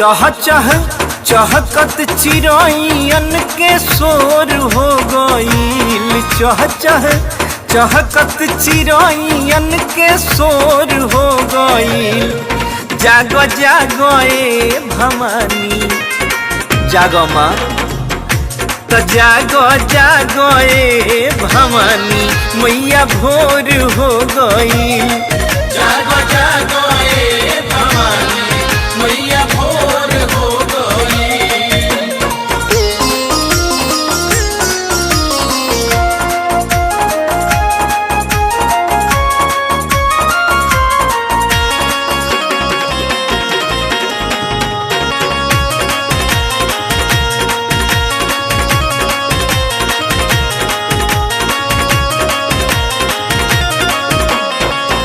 चह चह चहकत चिरैयन के शोर हो गईल। चह चह चहकत चिरैयन के शोर हो गईल। जागो जागो ए भवानी, जागो माँ तो जागो जागो ए भवानी, मैया भोर हो गईल। जागो जागो ए भवानी, मैया भोर हो गई।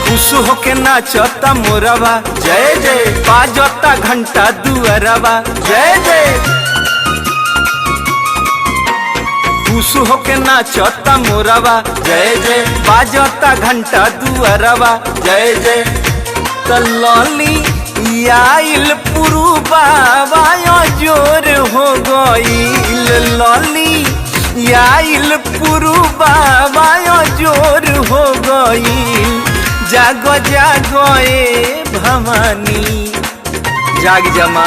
खुश होके नाचता मोरवा, जय जय बाजता घंटा दुअरवा, जय जय। खुश होके नाचता मोरवा, जय जय बाजता घंटा दुअरवा, जय जय। त लली आइल पुरुबा जोर हो गईल। लली आइल पुरुबा जोर हो गईल। जागो जागो ए भवानी, जाग जमा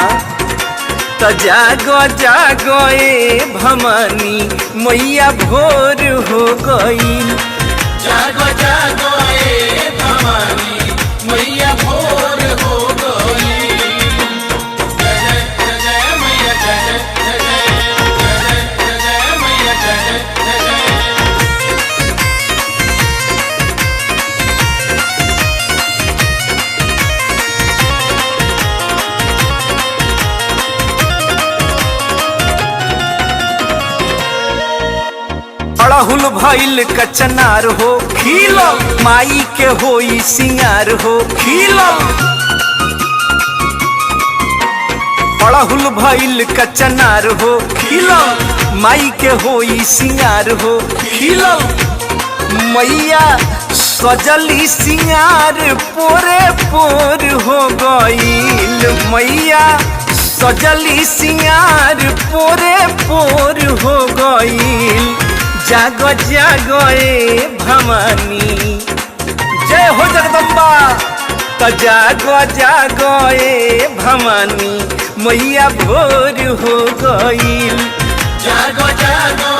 तो जागो जागो ए भवानी, मैया भोर हो गईल। जागो जागो ए भवानी, मैया भोर हो गई। जय जय जय मैया, जय जय जय जय मैया, जय जय जय। अड़हुल भइल कचनार हो खिलल, माई के होई सिंगार हो खिलल। अड़हुल भइल कचनार हो खिलल, माई के होई सिंगार हो खिलल। मैया सजली सिंगार पोरे पोर हो गईल। मैया सजली सिंगार पोरे पोर हो गईल। जागो जागो ए भवानी, जय हो जगदम्बा। तो जागो जागो ए भवानी, मैया भोर हो गईल। जागो जागो